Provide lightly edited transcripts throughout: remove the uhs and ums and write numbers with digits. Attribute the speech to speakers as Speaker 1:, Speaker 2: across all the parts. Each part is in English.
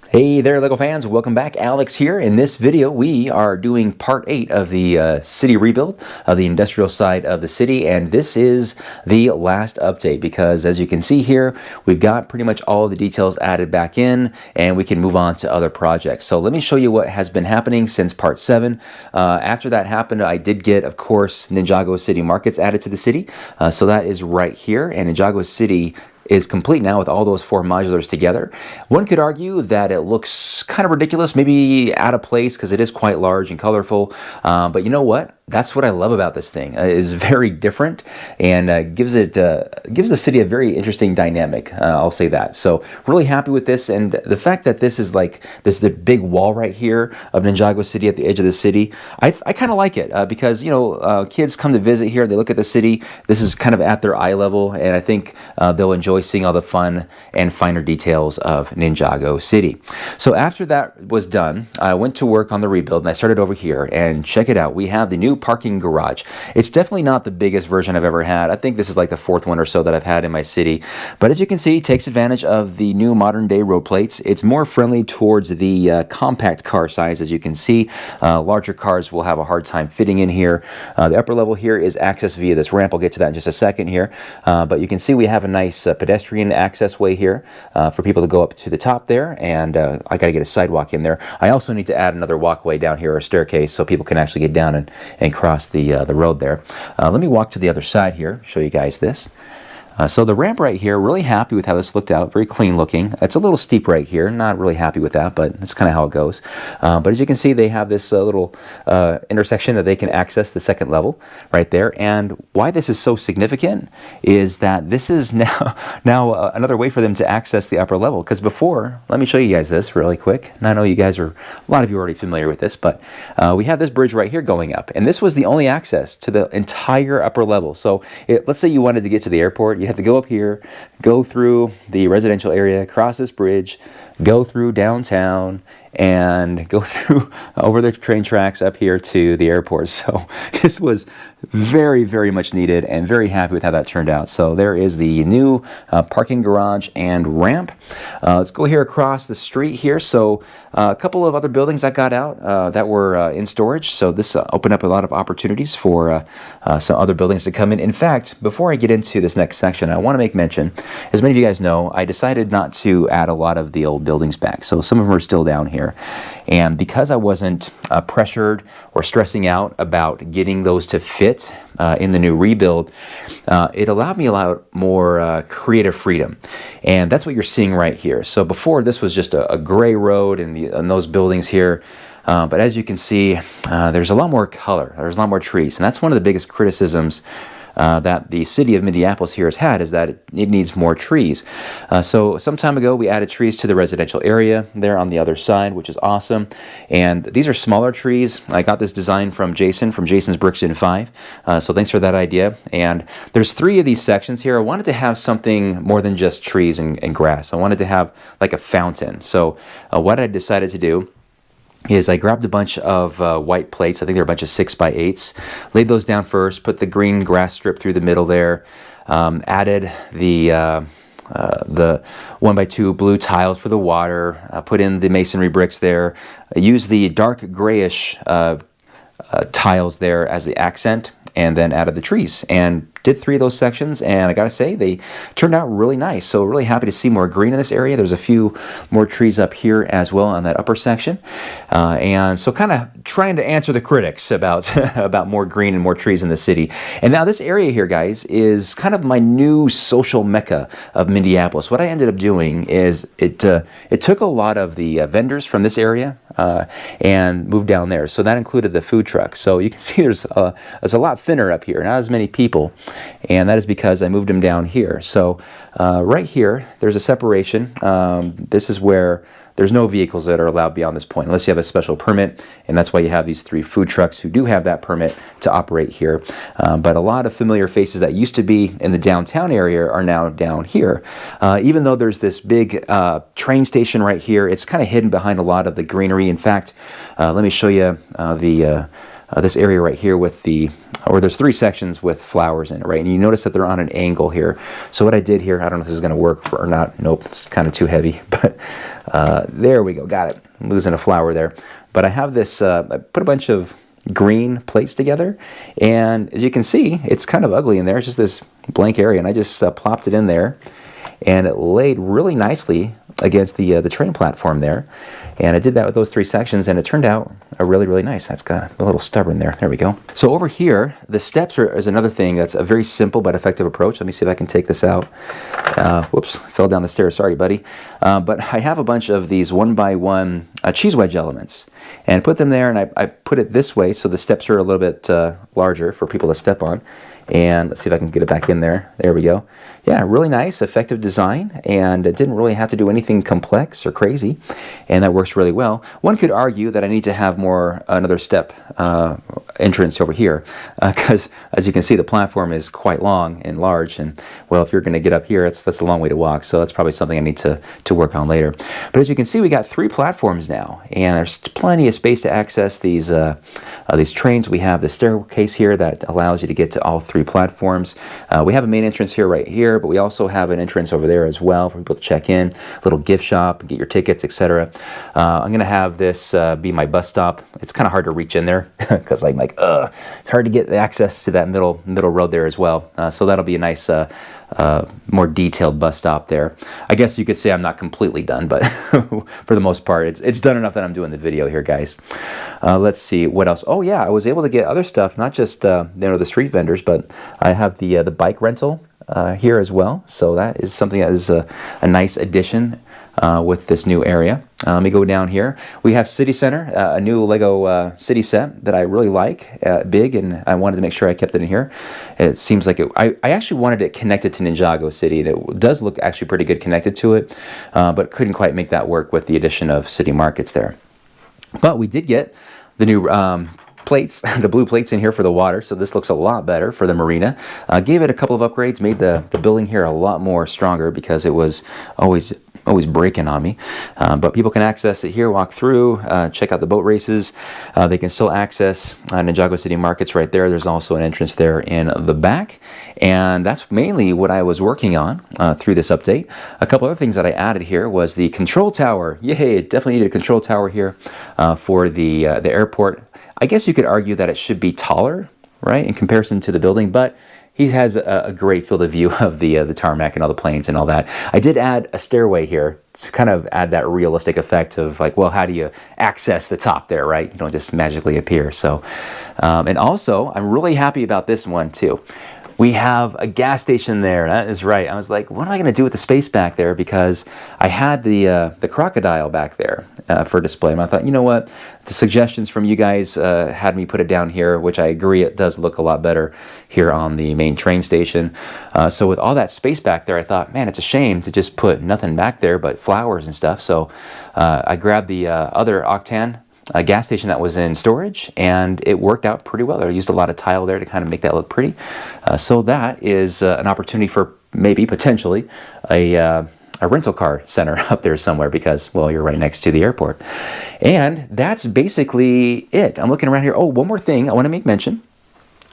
Speaker 1: Hey there, LEGO fans. Welcome back. Alex here. In this video, we are doing part 8 of the city rebuild of the industrial side of the city, and this is the last update because, as you can see here, we've got pretty much all the details added back in, and we can move on to other projects. So let me show you what has been happening since part 7. After that happened, I did get, of course, Ninjago City Markets added to the city. So that is right here, and Ninjago City is complete now with all those 4 modulars together. One could argue that it looks kind of ridiculous, maybe out of place because it is quite large and colorful, but you know what? That's what I love about this thing. It is very different and gives the city a very interesting dynamic. I'll say that. So really happy with this, and the fact that this is the big wall right here of Ninjago City at the edge of the city. I kind of like it because kids come to visit here. They look at the city. This is kind of at their eye level, and I think they'll enjoy seeing all the fun and finer details of Ninjago City. So after that was done, I went to work on the rebuild, and I started over here. And check it out. We have the new parking garage. It's definitely not the biggest version I've ever had. I think this is like the 4th one or so that I've had in my city. But as you can see, it takes advantage of the new modern day road plates. It's more friendly towards the compact car size. As you can see, larger cars will have a hard time fitting in here. The upper level here is accessed via this ramp. I'll get to that in just a second here. But you can see we have a nice pedestrian access way here for people to go up to the top there. And I got to get a sidewalk in there. I also need to add another walkway down here, or a staircase, so people can actually get down and cross the road there. Let me walk to the other side here, show you guys this. So the ramp right here, really happy with how this looked out, very clean looking. It's a little steep right here, not really happy with that, but that's kind of how it goes. But as you can see, they have this little intersection that they can access the 2nd level right there. And why this is so significant is that this is now another way for them to access the upper level. Because before, let me show you guys this really quick. And I know you guys a lot of you are already familiar with this, but we have this bridge right here going up. And this was the only access to the entire upper level. So let's say you wanted to get to the airport, you have to go up here, go through the residential area, cross this bridge, go through downtown, and go through over the train tracks up here to the airport. So this was very, very much needed, and very happy with how that turned out. So there is the new parking garage and ramp. Let's go here across the street here. So a couple of other buildings that got out that were in storage. So this opened up a lot of opportunities for some other buildings to come in. In fact, before I get into this next section, I want to make mention, as many of you guys know, I decided not to add a lot of the old buildings back. So some of them are still down here. And because I wasn't pressured or stressing out about getting those to fit in the new rebuild, it allowed me a lot more creative freedom. And that's what you're seeing right here. So before, this was just a gray road and those buildings here. But as you can see, there's a lot more color. There's a lot more trees. And that's one of the biggest criticisms that the city of Minneapolis here has had, is that it needs more trees. So some time ago, we added trees to the residential area there on the other side, which is awesome. And these are smaller trees. I got this design from Jason, from Jason's Bricks in 5. So thanks for that idea. And there's 3 of these sections here. I wanted to have something more than just trees and grass. I wanted to have like a fountain. So what I decided to do is I grabbed a bunch of white plates. I think they're a bunch of 6x8s. Laid those down first, put the green grass strip through the middle there, added the 1x2 blue tiles for the water, put in the masonry bricks there, used the dark grayish tiles there as the accent, and then added the trees. And did 3 of those sections, and I gotta say, they turned out really nice. So really happy to see more green in this area. There's a few more trees up here as well on that upper section. And so kind of trying to answer the critics about, about more green and more trees in the city. And now this area here, guys, is kind of my new social mecca of Minneapolis. What I ended up doing is it took a lot of the vendors from this area and moved down there. So that included the food trucks. So you can see there's a lot thinner up here, not as many people. And that is because I moved them down here. So right here, there's a separation. This is where there's no vehicles that are allowed beyond this point, unless you have a special permit, and that's why you have these 3 food trucks who do have that permit to operate here. But a lot of familiar faces that used to be in the downtown area are now down here. Even though there's this big train station right here, it's kind of hidden behind a lot of the greenery. In fact, let me show you this area right here with or there's 3 sections with flowers in it, right? And you notice that they're on an angle here. So what I did here, I don't know if this is going to work or not. Nope, it's kind of too heavy. But There we go, got it. I'm losing a flower there. But I have this, I put a bunch of green plates together, and as you can see, it's kind of ugly in there. It's just this blank area, and I just plopped it in there, and it laid really nicely against the train platform there. And I did that with those 3 sections, and it turned out really, really nice. That's got a little stubborn there. There we go. So over here, the steps is another thing that's a very simple but effective approach. Let me see if I can take this out. Whoops, fell down the stairs. Sorry, buddy. But I have a bunch of these 1x1 cheese wedge elements, and put them there, and I put it this way so the steps are a little bit larger for people to step on. And let's see if I can get it back in there. There we go. Yeah, really nice, effective design, and it didn't really have to do anything complex or crazy, and that works really well. One could argue that I need to have another step entrance over here, because as you can see, the platform is quite long and large, and well, if you're going to get up here, that's a long way to walk, so that's probably something I need to work on later. But as you can see, we got 3 platforms now, and there's plenty of space to access these trains. We have the staircase here that allows you to get to all 3 platforms. We have a main entrance here right here, but we also have an entrance over there as well for people to check in, a little gift shop, get your tickets, etc. I'm going to have this be my bus stop. It's kind of hard to reach in there because I'm like, it's hard to get access to that middle road there as well. So that'll be a nice more detailed bus stop there. I guess you could say I'm not completely done, but for the most part, it's done enough that I'm doing the video here, guys. Let's see what else. Oh yeah, I was able to get other stuff, not just the street vendors, but I have the bike rental here as well. So that is something that is a nice addition with this new area. Let me go down here. We have City Center, a new Lego city set that I really like, big, and I wanted to make sure I kept it in here. It seems like I actually wanted it connected to Ninjago City, and it does look actually pretty good connected to it, but couldn't quite make that work with the addition of city markets there. But we did get the new plates, the blue plates in here for the water, so this looks a lot better for the marina. Gave it a couple of upgrades, made the building here a lot more stronger because it was always breaking on me. But people can access it here, walk through, check out the boat races. They can still access Ninjago City Markets right there. There's also an entrance there in the back. And that's mainly what I was working on through this update. A couple other things that I added here was the control tower. Yay, it definitely needed a control tower here for the airport. I guess you could argue that it should be taller, right, in comparison to the building, but he has a great field of view of the tarmac and all the planes and all that. I did add a stairway here to kind of add that realistic effect of like, well, how do you access the top there, right? You don't just magically appear. So, and also, I'm really happy about this one too. We have a gas station there. That is right. I was like, what am I going to do with the space back there? Because I had the crocodile back there for display. And I thought, you know what? The suggestions from you guys had me put it down here, which I agree it does look a lot better here on the main train station. So with all that space back there, I thought, man, it's a shame to just put nothing back there but flowers and stuff. So I grabbed the other Octan a gas station that was in storage, and it worked out pretty well. I used a lot of tile there to kind of make that look pretty. So that is an opportunity for maybe potentially a rental car center up there somewhere because, well, you're right next to the airport. And that's basically it. I'm looking around here. Oh, one more thing I want to make mention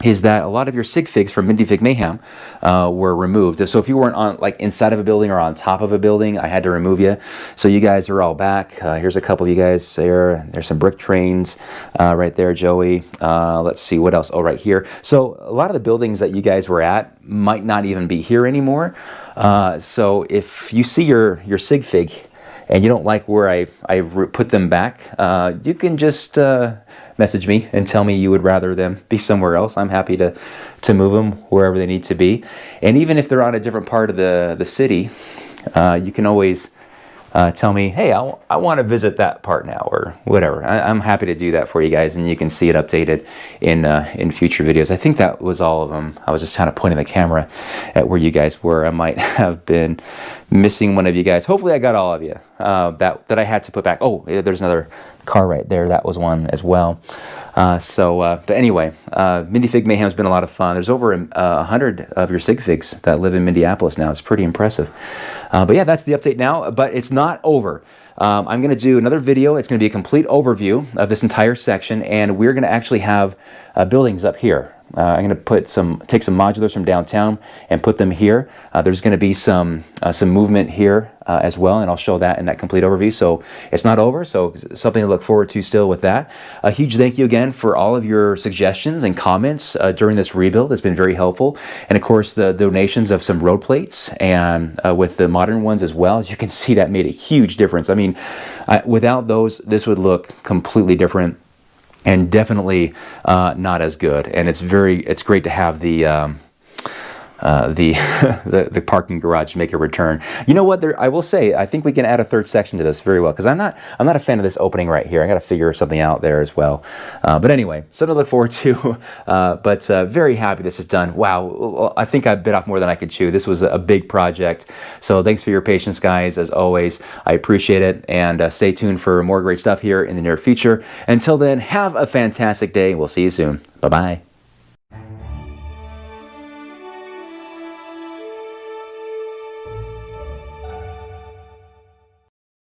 Speaker 1: is that a lot of your sig figs from Minifig Mayhem were removed. So if you weren't on like inside of a building or on top of a building, I had to remove you. So you guys are all back. Here's a couple of you guys there. There's some brick trains right there, Joey. Let's see what else. Oh, right here. So a lot of the buildings that you guys were at might not even be here anymore. So if you see your sig fig and you don't like where I put them back, you can just message me and tell me you would rather them be somewhere else. I'm happy to move them wherever they need to be. And even if they're on a different part of the city, you can always tell me, hey, I want to visit that part now or whatever. I'm happy to do that for you guys, and you can see it updated in future videos. I think that was all of them. I was just kind of pointing the camera at where you guys were. I might have been missing one of you guys. Hopefully I got all of you that I had to put back. Oh, there's another car right there. That was one as well. But anyway, Minifig Mayhem has been a lot of fun. There's over 100 of your sig figs that live in Minneapolis now. It's pretty impressive. But yeah, that's the update now, but it's not over. I'm going to do another video. It's going to be a complete overview of this entire section, and we're going to actually have buildings up here. I'm going to take some modulars from downtown and put them here. There's going to be some movement here as well, and I'll show that in that complete overview. So it's not over, so something to look forward to still with that. A huge thank you again for all of your suggestions and comments during this rebuild. It's been very helpful. And of course, the donations of some road plates and with the modern ones as well. As you can see, that made a huge difference. I mean, without those, this would look completely different and definitely not as good. And it's great to have the the parking garage make a return. You know what? I will say, I think we can add a third section to this very well, because I'm not a fan of this opening right here. I got to figure something out there as well. But anyway, something to look forward to. But very happy this is done. Wow, I think I bit off more than I could chew. This was a big project. So thanks for your patience, guys. As always, I appreciate it. And stay tuned for more great stuff here in the near future. Until then, have a fantastic day. We'll see you soon. Bye-bye.